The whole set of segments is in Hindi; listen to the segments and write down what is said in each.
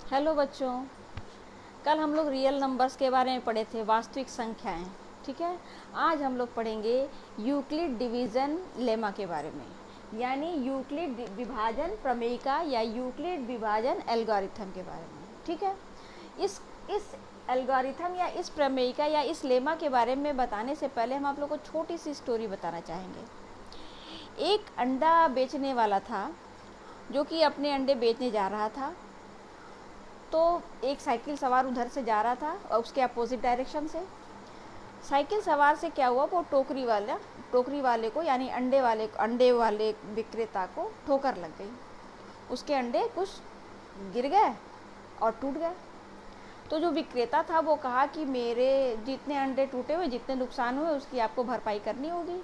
हेलो बच्चों, कल हम लोग रियल नंबर्स के बारे में पढ़े थे, वास्तविक संख्याएं। ठीक है, आज हम लोग पढ़ेंगे यूक्लिड डिवीज़न लेमा के बारे में, यानी यूक्लिड विभाजन प्रमेयिका या यूक्लिड विभाजन एल्गोरिथम के बारे में। ठीक है, इस एल्गोरिथम या इस प्रमेयिका या इस लेमा के बारे में बताने से पहले हम आप लोग को छोटी सी स्टोरी बताना चाहेंगे। एक अंडा बेचने वाला था जो कि अपने अंडे बेचने जा रहा था। तो एक साइकिल सवार उधर से जा रहा था और उसके अपोजिट डायरेक्शन से। साइकिल सवार से क्या हुआ, वो टोकरी वाले को यानी अंडे वाले विक्रेता को ठोकर लग गई। उसके अंडे कुछ गिर गए और टूट गए। तो जो विक्रेता था वो कहा कि मेरे जितने अंडे टूटे हुए, जितने नुकसान हुए, उसकी आपको भरपाई करनी होगी।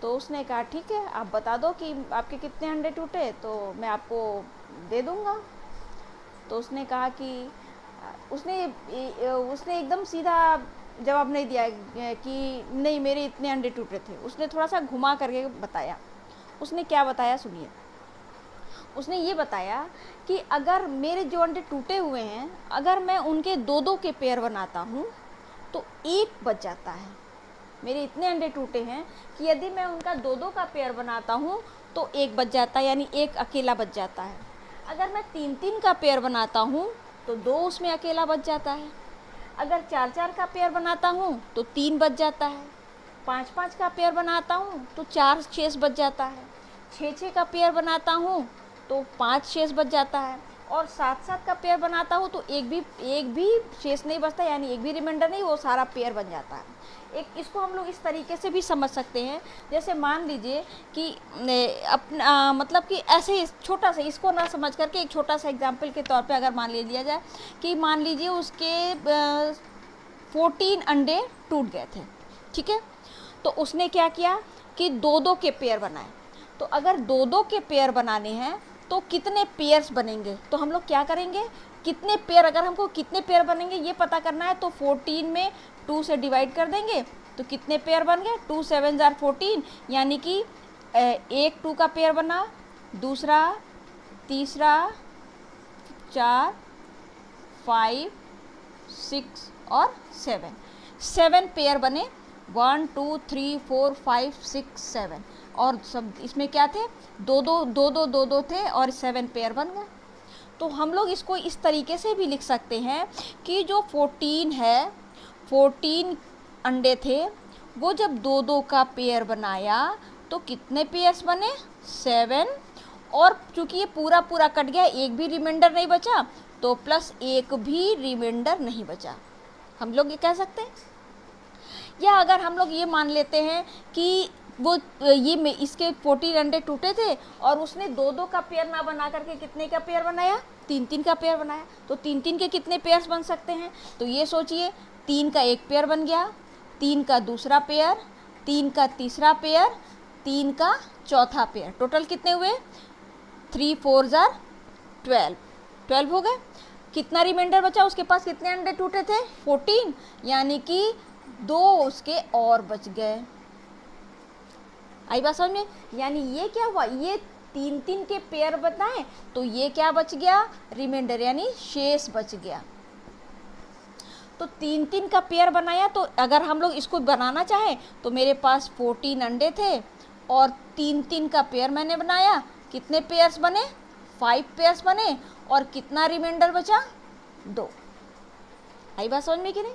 तो उसने कहा ठीक है, आप बता दो कि आपके कितने अंडे टूटे तो मैं आपको दे दूँगा। तो उसने कहा कि उसने एकदम सीधा जवाब नहीं दिया कि नहीं मेरे इतने अंडे टूटे थे। उसने थोड़ा सा घुमा करके बताया। उसने क्या बताया सुनिए। उसने ये बताया कि अगर मेरे जो अंडे टूटे हुए हैं, अगर मैं उनके दो दो के पेयर बनाता हूँ तो एक बच जाता है। मेरे इतने अंडे टूटे हैं कि यदि मैं उनका दो दो का पेयर बनाता हूँ तो एक बच जाता है, यानी एक अकेला बच जाता है। अगर मैं तीन तीन का पेयर बनाता हूँ तो दो उसमें अकेला बच जाता है। अगर चार चार का पेयर बनाता हूँ तो तीन बच जाता है। पाँच पाँच का पेयर बनाता हूँ तो चार शेष बच जाता है। छः छः का पेयर बनाता हूँ तो पाँच शेष बच जाता है। और सात सात का पेयर बनाता हूँ तो एक भी शेष नहीं बचता, यानी एक भी रिमाइंडर नहीं, वो सारा पेयर बन जाता है। एक इसको हम लोग इस तरीके से भी समझ सकते हैं, जैसे मान लीजिए कि अपना मतलब कि ऐसे छोटा सा, इसको ना समझ करके एक छोटा सा एग्जाम्पल के तौर पे अगर मान लिया जाए कि मान लीजिए उसके 14 अंडे टूट गए थे। ठीक है, तो उसने क्या किया कि दो दो के पेयर बनाए। तो अगर दो दो के पेयर बनाने हैं तो कितने पेयर्स बनेंगे, तो हम लोग क्या करेंगे, कितने पेयर, अगर हमको कितने पेयर बनेंगे ये पता करना है तो 14 में 2 से डिवाइड कर देंगे तो कितने पेयर बन गए, 2 7 जार 14, यानी कि एक 2 का पेयर बना, दूसरा, तीसरा, 4, 5, 6 और 7 पेयर बने। 1 2 3 4 5 6 7, और सब इसमें क्या थे, दो थे और 7 पेयर बन गए। तो हम लोग इसको इस तरीके से भी लिख सकते हैं कि जो 14 है, 14 अंडे थे, वो जब दो दो का पेयर बनाया तो कितने पेयर्स बने, 7। और चूंकि ये पूरा पूरा कट गया, एक भी रिमाइंडर नहीं बचा, तो प्लस एक भी रिमाइंडर नहीं बचा, हम लोग ये कह सकते हैं। या अगर हम लोग ये मान लेते हैं कि वो ये इसके 14 अंडे टूटे थे और उसने दो दो का पेयर ना बना करके कितने का पेयर बनाया, तीन तीन का पेयर बनाया, तो तीन तीन के कितने पेयर्स बन सकते हैं, तो ये सोचिए, तीन का एक पेयर बन गया, तीन का दूसरा पेयर, तीन का तीसरा पेयर, तीन का चौथा पेयर, टोटल कितने हुए, 3 4 जार 12 हो गए। कितना रिमाइंडर बचा, उसके पास कितने अंडे टूटे थे, 14, यानी कि दो उसके और बच गए। आई बात समझ में, यानी ये क्या हुआ, ये तीन तीन के पेयर बताए तो ये क्या बच गया, रिमाइंडर यानी शेष बच गया। तो तीन तीन का पेयर बनाया, तो अगर हम लोग इसको बनाना चाहें तो मेरे पास 14 अंडे थे और तीन तीन का पेयर मैंने बनाया, कितने पेयर्स बने, 5 पेयर्स बने, और कितना रिमाइंडर बचा, 2। आई बात समझ में कि नहीं।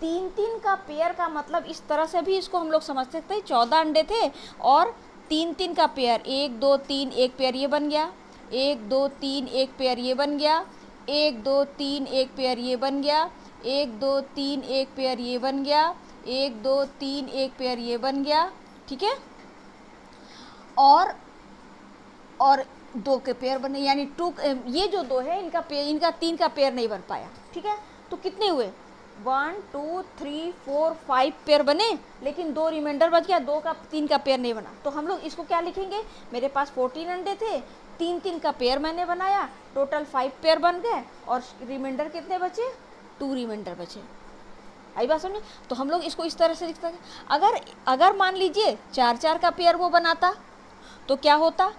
तीन तीन का पेयर का मतलब इस तरह से भी इसको हम लोग समझ सकते हैं, 14 अंडे थे और तीन तीन का पेयर, 1 2 3 एक पेयर ये बन गया, 1 2 3 एक पेयर ये बन गया, 1 2 3 एक पेयर ये बन गया, 1 2 3 एक पेयर ये बन गया, 1 2 3 एक पेयर ये बन गया। ठीक है, और दो के पेयर बने, यानी ये जो दो है इनका तीन का पेयर नहीं बन पाया। ठीक है, तो कितने हुए, 1 2 3 4 5 पेयर बने, लेकिन दो रिमाइंडर बच गया, तीन का पेयर नहीं बना। तो हम लोग इसको क्या लिखेंगे, मेरे पास 14 अंडे थे, तीन तीन का पेयर मैंने बनाया, टोटल 5 पेयर बन गए, और रिमाइंडर कितने बचे, 2 रिमाइंडर बचे। आई बात समझ। तो हम लोग इसको इस तरह से लिख सकते हैं। अगर मान लीजिए चार चार का पेयर वो बनाता तो क्या होता,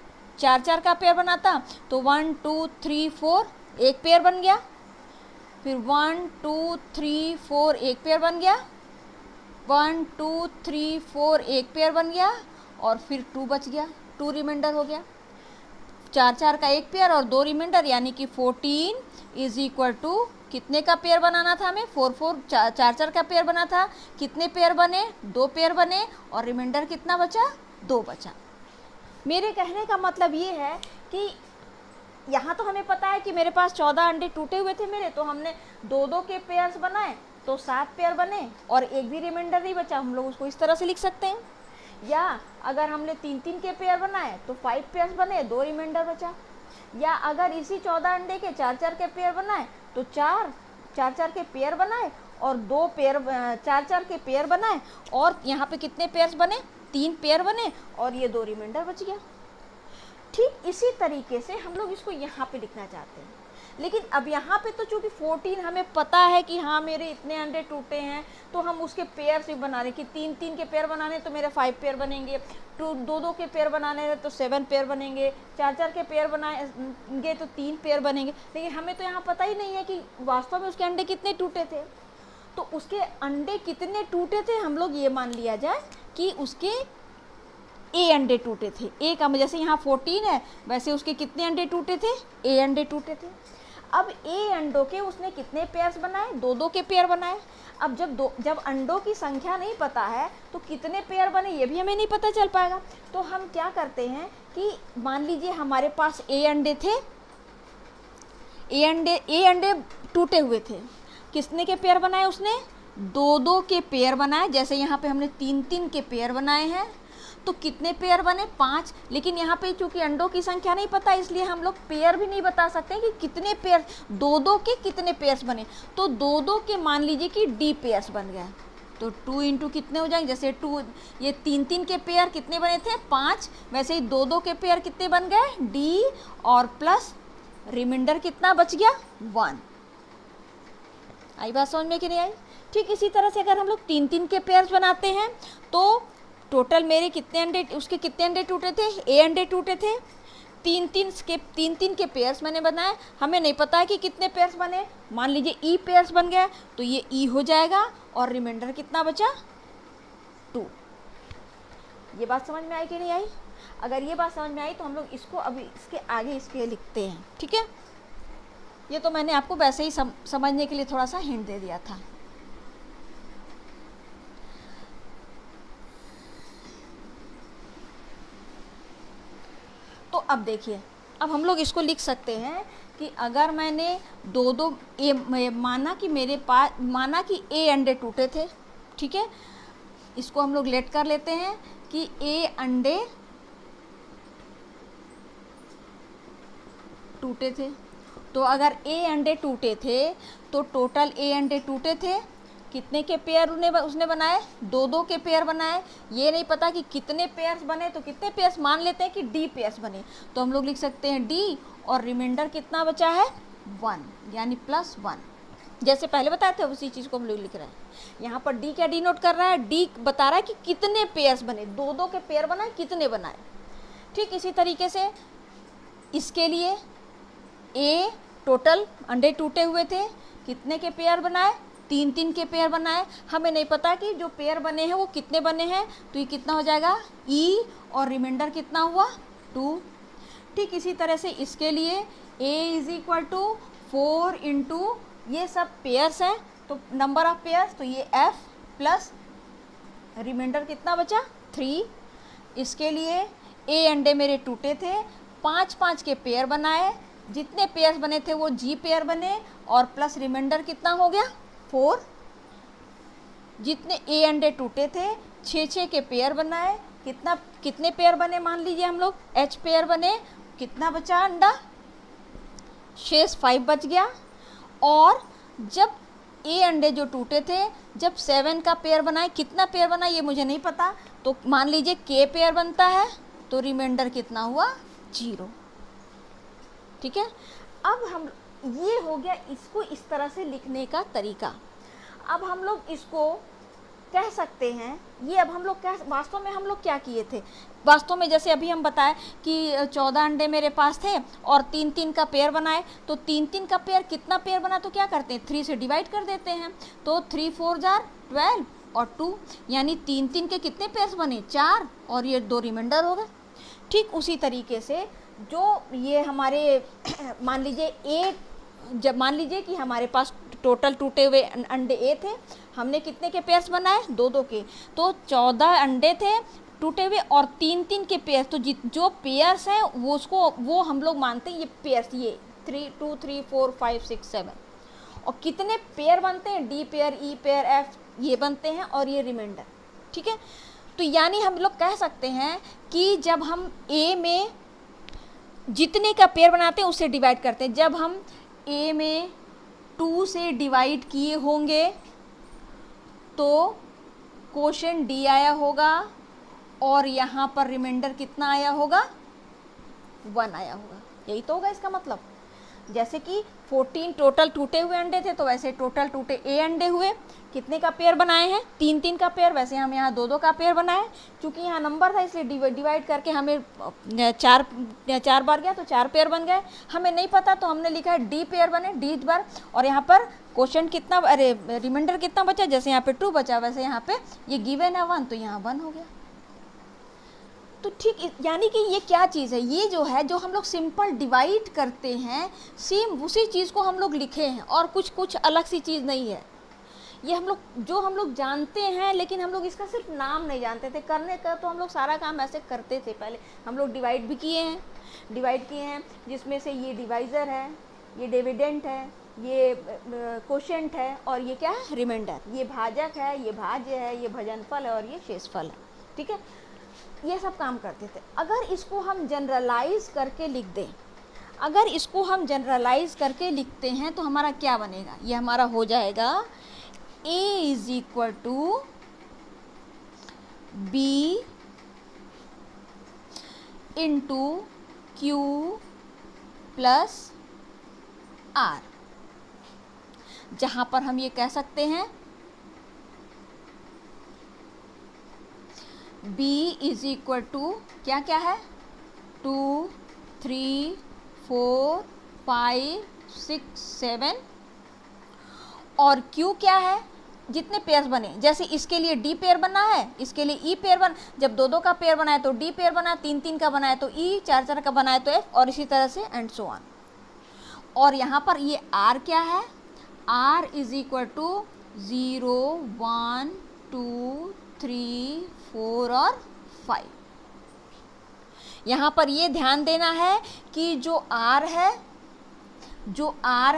चार चार का पेयर बनाता तो 1 2 3 4 एक पेयर बन गया, फिर 1 2 3 4 एक पेयर बन गया, 1 2 3 4 एक पेयर बन गया, और फिर 2 बच गया, 2 रिमाइंडर हो गया। चार चार का एक पेयर और 2 रिमाइंडर, यानी कि 14 इज इक्वल टू कितने का पेयर बनाना था हमें, 4 4 चार चार का पेयर बना था, कितने पेयर बने, 2 पेयर बने, और रिमाइंडर कितना बचा, 2 बचा। मेरे कहने का मतलब ये है कि यहाँ तो हमें पता है कि मेरे पास 14 अंडे टूटे हुए थे मेरे, तो हमने 2 के पेयर्स बनाए तो 7 पेयर बने और एक भी रिमाइंडर नहीं बचा। हम लोग उसको इस तरह से लिख सकते हैं। या अगर हमने 3 के पेयर बनाए तो 5 पेयर्स बने, 2 रिमाइंडर बचा। या अगर इसी 14 अंडे के 4 4 के पेयर बनाए तो 4 4 के पेयर बनाए और 2 पेयर 4 4 के पेयर बनाए, और यहाँ पे कितने पेयर्स बने, 3 पेयर बने, और ये 2 रिमाइंडर बच गया। ठीक इसी तरीके से हम लोग इसको यहाँ पे लिखना चाहते हैं। लेकिन अब यहाँ पे तो चूंकि 14 हमें पता है कि हाँ मेरे इतने अंडे टूटे हैं, तो हम उसके पेयर से बना रहे कि 3 के पेयर बनाने तो मेरे 5 पेयर बनेंगे, 2 के पेयर बनाने तो 7 पेयर बनेंगे, 4 के पेयर बनाएंगे तो 3 पेयर बनेंगे। लेकिन हमें तो यहाँ पता ही नहीं है कि वास्तव में उसके अंडे कितने टूटे थे। तो उसके अंडे कितने टूटे थे, हम लोग ये मान लिया जाए कि उसके ए अंडे टूटे थे। ए का जैसे यहाँ 14 है, वैसे उसके कितने अंडे टूटे थे, ए अंडे टूटे थे। अब ए अंडों के उसने कितने पेयर्स बनाए, 2 के पेयर बनाए। अब जब अंडों की संख्या नहीं पता है तो कितने पेयर बने ये भी हमें नहीं पता चल पाएगा। तो हम क्या करते हैं कि मान लीजिए हमारे पास ए अंडे थे, ए अंडे टूटे हुए थे, किसने के पेयर बनाए, उसने 2 के पेयर बनाए। जैसे यहाँ पे हमने 3 के पेयर बनाए हैं, तो कितने पेयर बने, 5। लेकिन यहाँ पे चूंकि अंडों की संख्या नहीं पता, इसलिए हम लोग पेयर भी नहीं बता सकते कि कितने पेयर, 2 के कितने पेयर्स बने। तो 2 के मान लीजिए कि डी पेयर्स बन गए, तो 2 इंटू कितने हो जाएंगे, जैसे 2 ये 3 के पेयर कितने बने थे, 5, वैसे ही 2 के पेयर कितने बन गए, डी, और प्लस रिमाइंडर कितना बच गया, 1। आई बात समझ में कि नहीं आई। ठीक इसी तरह से अगर हम लोग 3 के पेयर्स बनाते हैं तो टोटल मेरे कितने अंडे, उसके कितने अंडे टूटे थे, ए अंडे टूटे थे। 3 के पेयर्स मैंने बनाए, हमें नहीं पता है कि कितने पेयर्स बने, मान लीजिए ई पेयर्स बन गया, तो ये ई हो जाएगा, और रिमाइंडर कितना बचा, 2। ये बात समझ में आई कि नहीं आई। अगर ये बात समझ में आई तो हम लोग इसको अभी इसके आगे इसके लिखते हैं। ठीक है, ये तो मैंने आपको वैसे ही समझने के लिए थोड़ा सा हिंट दे दिया था। तो अब देखिए, अब हम लोग इसको लिख सकते हैं कि अगर मैंने 2 ए माना कि मेरे पास, माना कि ए अंडे टूटे थे, ठीक है, इसको हम लोग लेट कर लेते हैं कि ए अंडे टूटे थे। तो अगर ए अंडे टूटे थे तो टोटल ए अंडे टूटे थे, कितने के पेयर उसने बनाए, 2 के पेयर बनाए। ये नहीं पता कि कितने पेयर्स बने, तो कितने पेयर्स मान लेते हैं कि डी पेयर्स बने, तो हम लोग लिख सकते हैं डी, और रिमाइंडर कितना बचा है, 1, यानी +1। जैसे पहले बताए थे उसी चीज़ को हम लोग लिख रहे हैं। यहाँ पर डी क्या डिनोट कर रहा है, डी बता रहा है कि कितने पेयर्स बने, 2 के पेयर बनाए, कितने बनाए। ठीक इसी तरीके से इसके लिए ए टोटल अंडे टूटे हुए थे, कितने के पेयर बनाए, 3 के पेयर बनाए। हमें नहीं पता कि जो पेयर बने हैं वो कितने बने हैं, तो ये कितना हो जाएगा, ई, और रिमाइंडर कितना हुआ, 2। ठीक इसी तरह से इसके लिए ए इज इक्वल टू 4 इंटू, ये सब पेयर्स हैं तो नंबर ऑफ पेयर्स, तो ये एफ प्लस रिमाइंडर कितना बचा, 3। इसके लिए ए अंडे मेरे टूटे थे, 5 के पेयर बनाए, जितने पेयर्स बने थे वो जी पेयर बने, और प्लस रिमाइंडर कितना हो गया, 4। जितने ए अंडे टूटे थे 6 के पेयर बनाए, कितने पेयर बने, मान लीजिए हम लोग एच पेयर बने, कितना बचा अंडा, शेष 5 बच गया। और जब ए अंडे जो टूटे थे, जब 7 का पेयर बनाए, कितना पेयर बना ये मुझे नहीं पता, तो मान लीजिए के पेयर बनता है, तो रिमाइंडर कितना हुआ, 0। ठीक है, अब हम, ये हो गया इसको इस तरह से लिखने का तरीका। अब हम लोग इसको कह सकते हैं, ये अब हम लोग वास्तव में हम लोग क्या किए थे, वास्तव में जैसे अभी हम बताए कि 14 अंडे मेरे पास थे और 3-3 का पेयर बनाए, तो 3-3 का पेयर कितना पेयर बना, तो क्या करते हैं 3 से डिवाइड कर देते हैं, तो 3 4 जार 12 और 2, यानी 3-3 के कितने पेयर्स बने 4, और ये 2 रिमाइंडर हो गए। ठीक उसी तरीके से जो ये हमारे मान लीजिए जब मान लीजिए कि हमारे पास टोटल टूटे हुए अंडे ए थे, हमने कितने के पेयर्स बनाए 2-2 के, तो 14 अंडे थे टूटे हुए और 3-3 के पेयर्स, तो जो पेयर्स हैं वो हम लोग मानते हैं ये पेयर्स, ये 2 3 4 5 6 7, और कितने पेयर बनते हैं डी पेयर ई पेयर एफ ये बनते हैं, और ये रिमाइंडर। ठीक है, तो यानी हम लोग कह सकते हैं कि जब हम ए में जितने का पेयर बनाते हैं उससे डिवाइड करते हैं, जब हम ए में 2 से डिवाइड किए होंगे तो क्वोशेंट डी आया होगा, और यहाँ पर रिमाइंडर कितना आया होगा 1 आया होगा। यही तो होगा इसका मतलब। जैसे कि 14 टोटल टूटे हुए अंडे थे, तो वैसे टोटल टूटे ए अंडे हुए, कितने का पेयर बनाए हैं 3-3 का पेयर, वैसे हम यहाँ 2-2 का पेयर बनाए, क्योंकि यहाँ नंबर था इसलिए डिवाइड करके हमें 4 बार गया तो 4 पेयर बन गए। हमें नहीं पता तो हमने लिखा है डी पेयर बने डी बार, और यहाँ पर क्वोशेंट कितना, अरे रिमाइंडर कितना बचा, जैसे यहाँ पे 2 बचा वैसे यहाँ पे ये गिवन है 1, तो यहाँ 1 हो गया। तो ठीक, यानी कि ये क्या चीज़ है, ये जो है जो हम लोग सिंपल डिवाइड करते हैं, सेम उसी चीज़ को हम लोग लिखे हैं, और कुछ अलग सी चीज़ नहीं है। ये हम लोग जानते हैं, लेकिन हम लोग इसका सिर्फ नाम नहीं जानते थे। करने का तो हम लोग सारा काम ऐसे करते थे, पहले हम लोग डिवाइड भी डिवाइड किए हैं, जिसमें से ये डिवाइज़र है, ये डिविडेंड है, ये क्वोशेंट है, और ये क्या है रिमाइंडर, ये भाजक है, ये भाज्य है, ये भजनफल है, और ये शेषफल है। ठीक है, ये सब काम करते थे। अगर इसको हम जनरलाइज करके लिख दें, अगर इसको हम जनरलाइज करके लिखते हैं तो हमारा क्या बनेगा, ये हमारा हो जाएगा A is equal to B into Q plus R, जहां पर हम ये कह सकते हैं B इज इक्वल टू क्या क्या है 2 3 4 5 6 7, और Q क्या है जितने पेयर्स बने, जैसे इसके लिए D पेयर बना है, इसके लिए E पेयर बना, जब 2-2 का पेयर बनाए तो D पेयर बना, 3-3 का बनाए तो E, 4-4 का बनाए तो F, और इसी तरह से एंड सो ऑन। और यहाँ पर ये R क्या है, R इज इक्वल टू 0 1 2 3 4 और 5। यहाँ पर ये ध्यान देना है कि जो R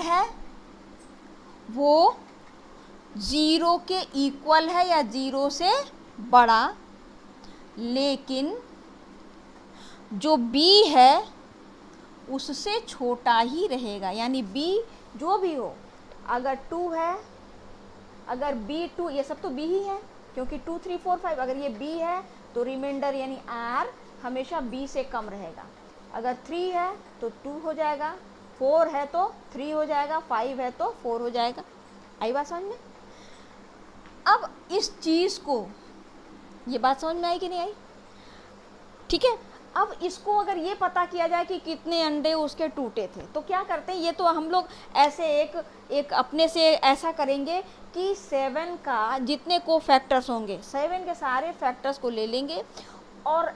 है वो 0 के इक्वल है या 0 से बड़ा, लेकिन जो B है उससे छोटा ही रहेगा। यानी B जो भी हो, अगर 2 है, अगर B 2, ये सब तो B ही है क्योंकि 2 3 4 5, अगर ये B है तो रिमाइंडर यानी R हमेशा B से कम रहेगा। अगर 3 है तो 2 हो जाएगा, 4 है तो 3 हो जाएगा, 5 है तो 4 हो जाएगा। आई बात समझ में? अब इस चीज़ को, ये बात समझ में आई कि नहीं आई? ठीक है, अब इसको अगर ये पता किया जाए कि कितने अंडे उसके टूटे थे तो क्या करते हैं, ये तो हम लोग ऐसे एक अपने से ऐसा करेंगे कि 7 का जितने को फैक्टर्स होंगे 7 के सारे फैक्टर्स को ले लेंगे, और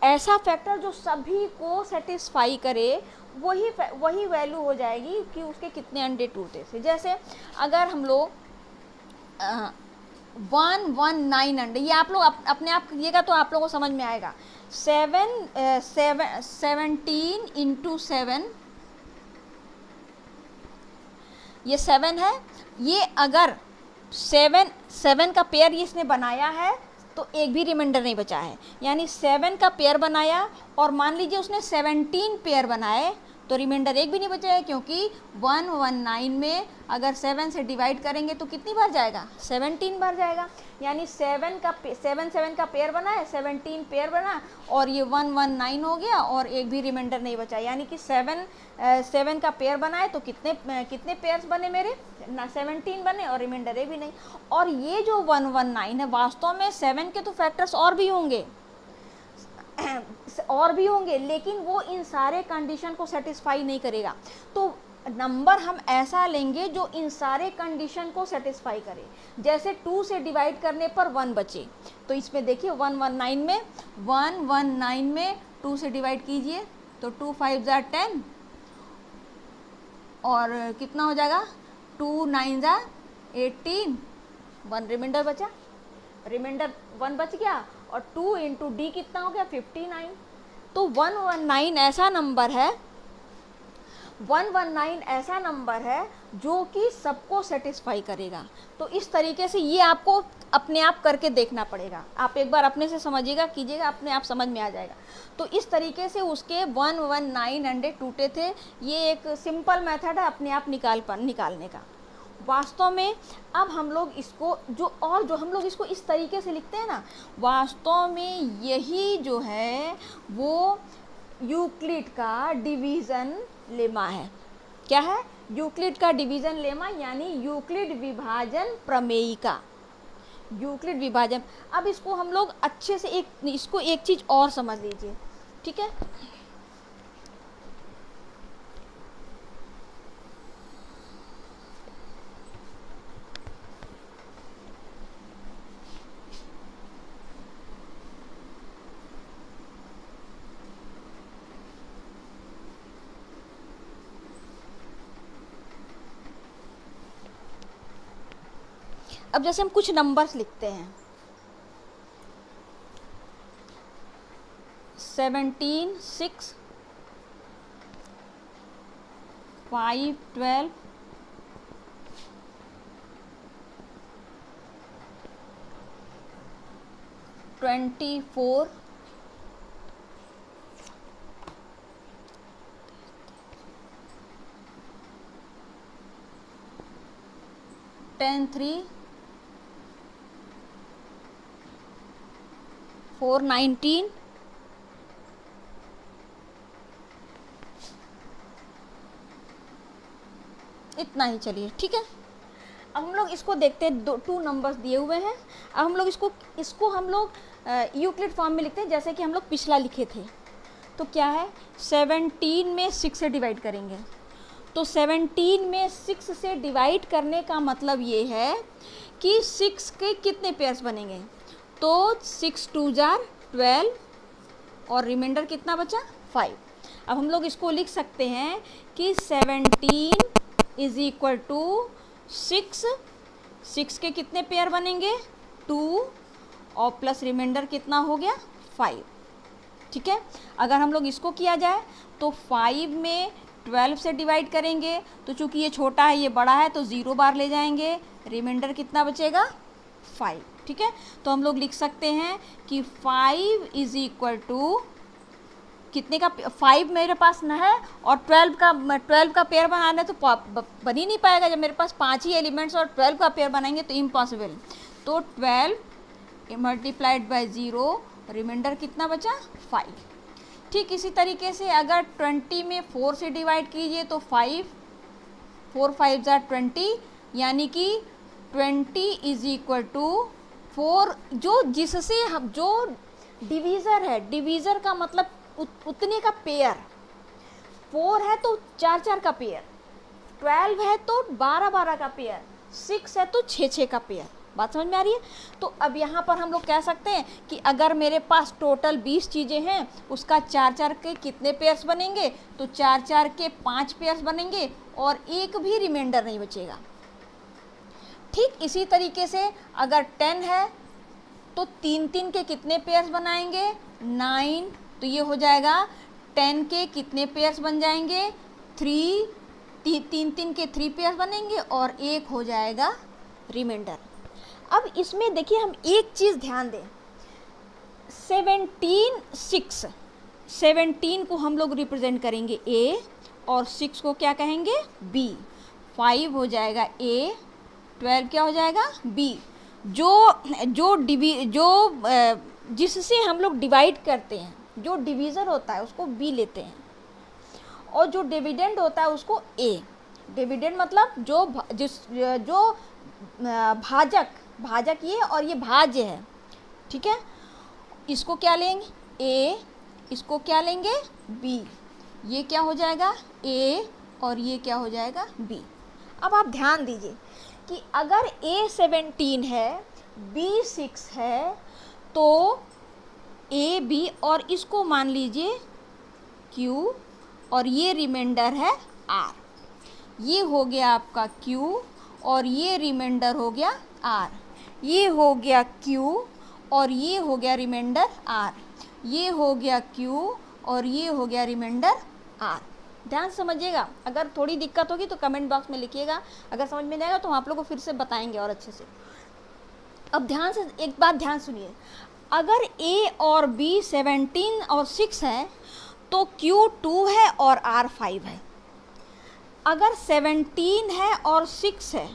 ऐसा फैक्टर जो सभी को सेटिस्फाई करे वही वैल्यू हो जाएगी कि उसके कितने अंडे टूटे थे। जैसे अगर हम लोग 119 अंडे, ये आप लोग अपने आप करिएगा तो आप लोगों को समझ में आएगा। 17 इंटू 7, ये 7 है, ये अगर 7 का पेयर इसने बनाया है तो एक भी रिमाइंडर नहीं बचा है, यानी 7 का पेयर बनाया और मान लीजिए उसने 17 पेयर बनाए तो रिमाइंडर एक भी नहीं बचेगा, क्योंकि 119 में अगर 7 से डिवाइड करेंगे तो कितनी बार जाएगा, 17 बार जाएगा। यानी 7 का पेयर बना है, 17 पेयर बना, और ये 119 हो गया और एक भी रिमाइंडर नहीं बचा। यानी कि 7 का पेयर बना है तो कितने पेयर्स बने मेरे ना, 17 बने और रिमाइंडर एक भी नहीं। और ये जो 119 है वास्तव में 7 के तो फैक्टर्स और भी होंगे लेकिन वो इन सारे कंडीशन को सेटिस्फाई नहीं करेगा। तो नंबर हम ऐसा लेंगे जो इन सारे कंडीशन को सेटिस्फाई करे। जैसे 2 से डिवाइड करने पर 1 बचे, तो इसमें देखिए 119 में 2 से डिवाइड कीजिए तो 2 5 जार 10 और कितना हो जाएगा, 2 9 जार 18, 1 रिमाइंडर बचा, रिमाइंडर 1 बच गया, और 2 इंटू डी कितना हो गया, 59। तो 119 ऐसा नंबर है जो कि सबको सेटिस्फाई करेगा। तो इस तरीके से ये आपको अपने आप करके देखना पड़ेगा। आप एक बार अपने से समझिएगा, कीजिएगा, अपने आप समझ में आ जाएगा। तो इस तरीके से उसके 119 अंडे टूटे थे। ये एक सिंपल मेथड है अपने आप निकालने का। वास्तव में अब हम लोग इसको जो हम लोग इसको इस तरीके से लिखते हैं ना, वास्तव में यही जो है वो यूक्लिड का डिवीज़न लेमा है। क्या है, यूक्लिड का डिवीज़न लेमा, यानी यूक्लिड विभाजन प्रमेयिका, यूक्लिड विभाजन। अब इसको हम लोग अच्छे से एक चीज़ और समझ लीजिए, ठीक है। अब जैसे हम कुछ नंबर्स लिखते हैं, 17 6 5 12 24 10 3 4 19 इतना ही, चलिए ठीक है। अब हम लोग इसको देखते हैं, 2 नंबर्स दिए हुए हैं। अब हम लोग इसको हम लोग यूक्लिड फॉर्म में लिखते हैं, जैसे कि हम लोग पिछला लिखे थे। तो क्या है, 17 में 6 से डिवाइड करेंगे, तो 17 में 6 से डिवाइड करने का मतलब ये है कि 6 के कितने पेयर्स बनेंगे, तो 6 2 जार 12 और रिमाइंडर कितना बचा, 5। अब हम लोग इसको लिख सकते हैं कि 17 इज इक्वल टू 6 के कितने पेयर बनेंगे, 2 और प्लस रिमाइंडर कितना हो गया, 5। ठीक है। अगर हम लोग इसको किया जाए तो 5 में 12 से डिवाइड करेंगे, तो चूंकि ये छोटा है ये बड़ा है तो 0 बार ले जाएंगे, रिमाइंडर कितना बचेगा, 5। ठीक है। तो हम लोग लिख सकते हैं कि 5 इज इक्वल टू कितने का, 5 मेरे पास न है और 12 का पेयर बनाना है तो बन ही नहीं पाएगा। जब मेरे पास 5 ही एलिमेंट्स और 12 का पेयर बनाएंगे तो इम्पॉसिबल। तो 12 मल्टीप्लाइड बाय 0, रिमाइंडर कितना बचा, 5। ठीक इसी तरीके से अगर 20 में 4 से डिवाइड कीजिए तो 5 4 5 जार 20, यानी कि 20 इज इक्वल टू 4, जिससे हम जो डिवीज़र है, डिवीज़र का मतलब उतने का पेयर, 4 है तो 4 का पेयर, 12 है तो 12 का पेयर, 6 है तो 6 का पेयर। बात समझ में आ रही है। तो अब यहाँ पर हम लोग कह सकते हैं कि अगर मेरे पास टोटल 20 चीज़ें हैं, उसका 4 के कितने पेयर्स बनेंगे, तो 4 के 5 पेयर्स बनेंगे और एक भी रिमाइंडर नहीं बचेगा। ठीक इसी तरीके से अगर 10 है तो 3 के कितने पेयर्स बनाएंगे, 9, तो ये हो जाएगा 10 के कितने पेयर्स बन जाएंगे, 3 के 3 पेयर्स बनेंगे और एक हो जाएगा रिमाइंडर। अब इसमें देखिए हम एक चीज़ ध्यान दें, 17 को हम लोग रिप्रेजेंट करेंगे A और 6 को क्या कहेंगे, बी। 5 हो जाएगा ए, 12 क्या हो जाएगा, बी। जिससे हम लोग डिवाइड करते हैं, जो डिवीज़र होता है उसको बी लेते हैं, और जो डिविडेंड होता है उसको ए। डिविडेंड मतलब जो भाजक ये और ये भाज्य है, ठीक है। इसको क्या लेंगे, ए, इसको क्या लेंगे, बी। ये क्या हो जाएगा, ए, और ये क्या हो जाएगा, बी। अब आप ध्यान दीजिए कि अगर ए 17 है, बी 6 है, तो ए, बी और इसको मान लीजिए क्यू, और ये रिमाइंडर है आर। ये हो गया आपका क्यू, और ये रिमाइंडर हो गया आर। ये हो गया क्यू, और ये हो गया रिमाइंडर आर। ये हो गया क्यू, और ये हो गया रिमाइंडर आर। ध्यान समझिएगा, अगर थोड़ी दिक्कत होगी तो कमेंट बॉक्स में लिखिएगा, अगर समझ में नहीं आएगा तो हम आप लोगों को फिर से बताएंगे और अच्छे से। अब ध्यान से एक बात ध्यान सुनिए, अगर ए और बी 17 और 6 है तो क्यू 2 है और आर 5 है। अगर 17 है और 6 है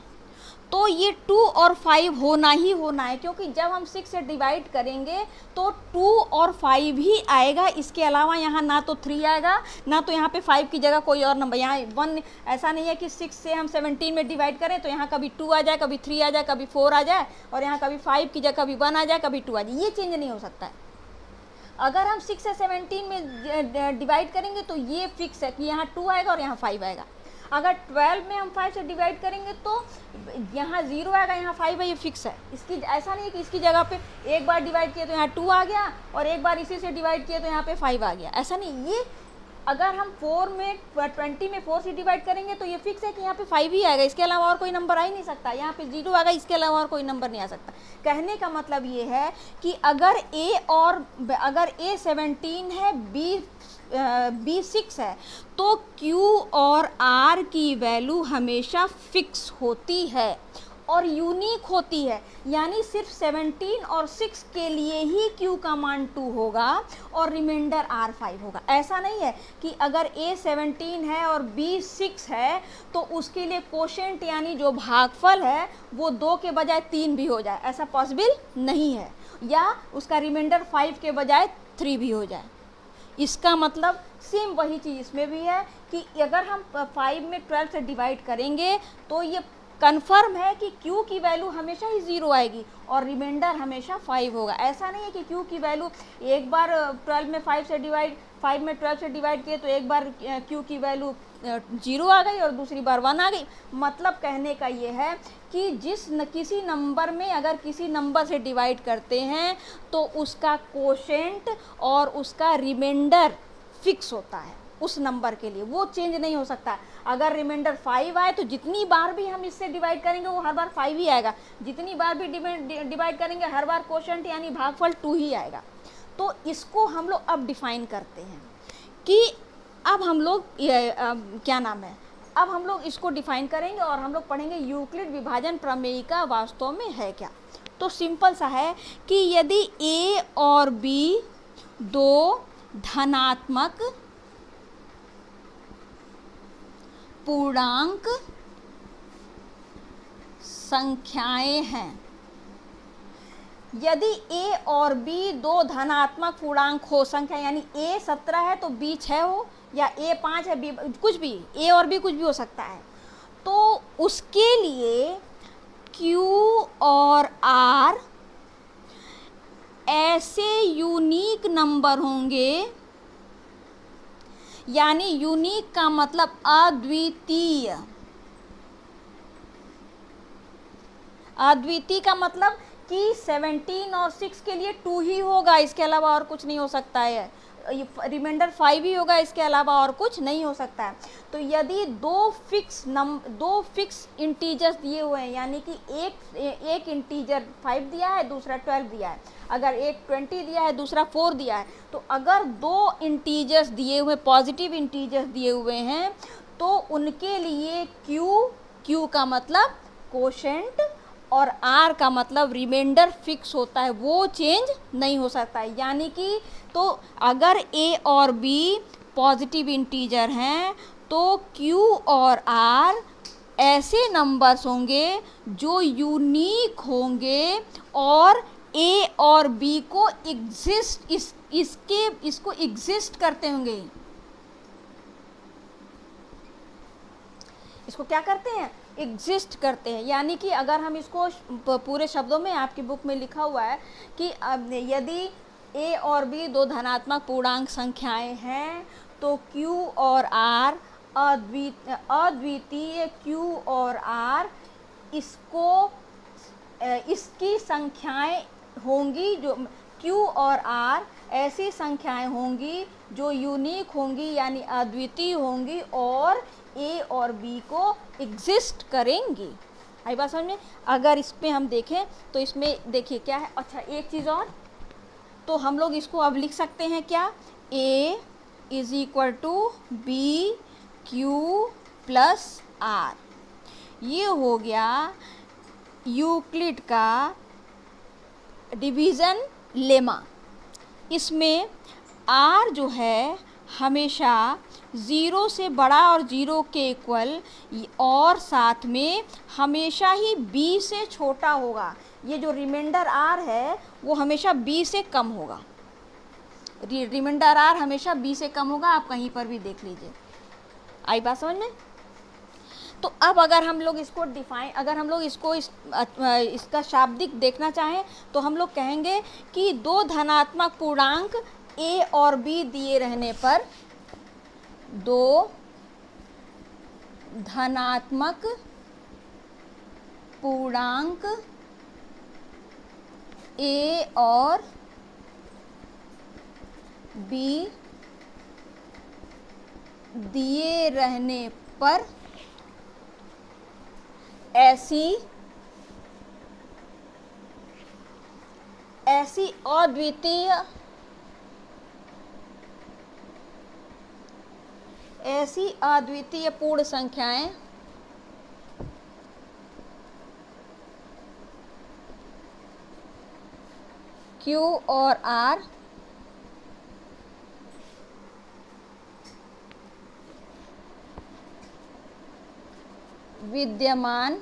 तो ये 2 और 5 होना ही होना है, क्योंकि जब हम 6 से डिवाइड करेंगे तो 2 और 5 ही आएगा। इसके अलावा यहाँ ना तो 3 आएगा, ना तो यहाँ पे 5 की जगह कोई और नंबर। यहाँ 1 ऐसा नहीं है कि 6 से हम 17 में डिवाइड करें तो यहाँ कभी 2 आ जाए, कभी 3 आ जाए, कभी 4 आ जाए, और यहाँ कभी 5 की जगह कभी 1 आ जाए, कभी 2 आ जाए। ये चेंज नहीं हो सकता है। अगर हम 6 से 17 में डिवाइड करेंगे तो ये फिक्स है कि यहाँ 2 आएगा और यहाँ 5 आएगा। अगर 12 में हम 5 से डिवाइड करेंगे तो यहाँ 0 आएगा, यहाँ 5 है, ये फिक्स है। इसकी ऐसा नहीं है कि इसकी जगह पे एक बार डिवाइड किए तो यहाँ 2 आ गया और एक बार इसी से डिवाइड किए तो यहाँ पे 5 आ गया, ऐसा नहीं। ये अगर हम 20 में 4 से डिवाइड करेंगे तो ये फिक्स है कि यहाँ पे 5 ही आएगा, इसके अलावा और कोई नंबर आ ही नहीं सकता। यहाँ पे 0 आएगा, इसके अलावा और कोई नंबर नहीं आ सकता। कहने का मतलब ये है कि अगर ए 17 है, बी 6 है, तो Q और R की वैल्यू हमेशा फिक्स होती है और यूनिक होती है। यानी सिर्फ 17 और 6 के लिए ही Q का मान 2 होगा और रिमाइंडर R 5 होगा। ऐसा नहीं है कि अगर A 17 है और B 6 है तो उसके लिए कोशेंट यानी जो भागफल है वो 2 के बजाय 3 भी हो जाए, ऐसा पॉसिबल नहीं है। या उसका रिमाइंडर 5 के बजाय 3 भी हो जाए। इसका मतलब सेम वही चीज़ इसमें भी है कि अगर हम 5 में 12 से डिवाइड करेंगे तो ये कन्फर्म है कि Q की वैल्यू हमेशा ही 0 आएगी और रिमाइंडर हमेशा 5 होगा। ऐसा नहीं है कि Q की वैल्यू एक बार 5 में 12 से डिवाइड किए तो एक बार Q की वैल्यू 0 आ गई और दूसरी बार 1 आ गई। मतलब कहने का ये है कि किसी नंबर में अगर किसी नंबर से डिवाइड करते हैं तो उसका कोशेंट और उसका रिमाइंडर फिक्स होता है उस नंबर के लिए, वो चेंज नहीं हो सकता। अगर रिमाइंडर 5 आए तो जितनी बार भी हम इससे डिवाइड करेंगे वो हर बार 5 ही आएगा, जितनी बार भी डिवाइड करेंगे हर बार कोशेंट यानी भागफल 2 ही आएगा। तो इसको हम लोग अब डिफाइन करते हैं कि अब हम लोग अब हम लोग इसको डिफाइन करेंगे और हम लोग पढ़ेंगे यूक्लिड विभाजन प्रमेयिका वास्तव में है क्या। तो सिंपल सा है कि यदि A और B दो धनात्मक पूर्णांक संख्याएं हैं, यदि A और B दो धनात्मक पूर्णांक हो संख्या, यानी A 17 है तो B 6 हो, या A 5 है, B कुछ भी, A और B कुछ भी हो सकता है, तो उसके लिए Q और R ऐसे यूनिक नंबर होंगे, यानी यूनिक का मतलब अद्वितीय। अद्वितीय का मतलब कि 17 और 6 के लिए 2 ही होगा, इसके अलावा और कुछ नहीं हो सकता है। रिमाइंडर 5 ही होगा, इसके अलावा और कुछ नहीं हो सकता है। तो यदि दो फिक्स इंटीजर्स दिए हुए हैं, यानी कि एक इंटीजर 5 दिया है, दूसरा 12 दिया है, अगर एक 20 दिया है, दूसरा 4 दिया है, तो अगर दो इंटीजर्स दिए हुए, पॉजिटिव इंटीजर्स दिए हुए हैं, तो उनके लिए Q का मतलब कोशेंट और R का मतलब रिमाइंडर फिक्स होता है, वो चेंज नहीं हो सकता है। यानी कि तो अगर A और B पॉजिटिव इंटीजर हैं तो Q और R ऐसे नंबर्स होंगे जो यूनिक होंगे और A और B को इसको एग्जिस्ट करते होंगे। इसको क्या करते हैं? एग्जिस्ट करते हैं। यानी कि अगर हम इसको पूरे शब्दों में, आपकी बुक में लिखा हुआ है कि यदि A और B दो धनात्मक पूर्णांक संख्याएं हैं तो Q और R अद्वितीय Q और R इसकी संख्याएं होंगी, जो Q और R ऐसी संख्याएं होंगी जो यूनिक होंगी यानी अद्वितीय होंगी और A और B को एग्जिस्ट करेंगी। आई बात समझ में? अगर इस पे हम देखें तो इसमें देखिए क्या है। अच्छा, एक चीज़ और, तो हम लोग इसको अब लिख सकते हैं क्या? A is equal to B Q plus R. ये हो गया यूक्लिड का डिवीज़न लेमा। इसमें R जो है हमेशा 0 से बड़ा और 0 के इक्वल और साथ में हमेशा ही B से छोटा होगा। ये जो रिमाइंडर R है वो हमेशा B से कम होगा। रिमाइंडर R हमेशा B से कम होगा, आप कहीं पर भी देख लीजिए। आई बात समझ में? तो अब अगर हम लोग इसको अगर हम लोग इसको इसका शाब्दिक देखना चाहें तो हम लोग कहेंगे कि दो धनात्मक पूर्णांक A और B दिए रहने पर, दो धनात्मक पूर्णांक A और B दिए रहने पर ऐसी अद्वितीय पूर्ण संख्याएं Q और R विद्यमान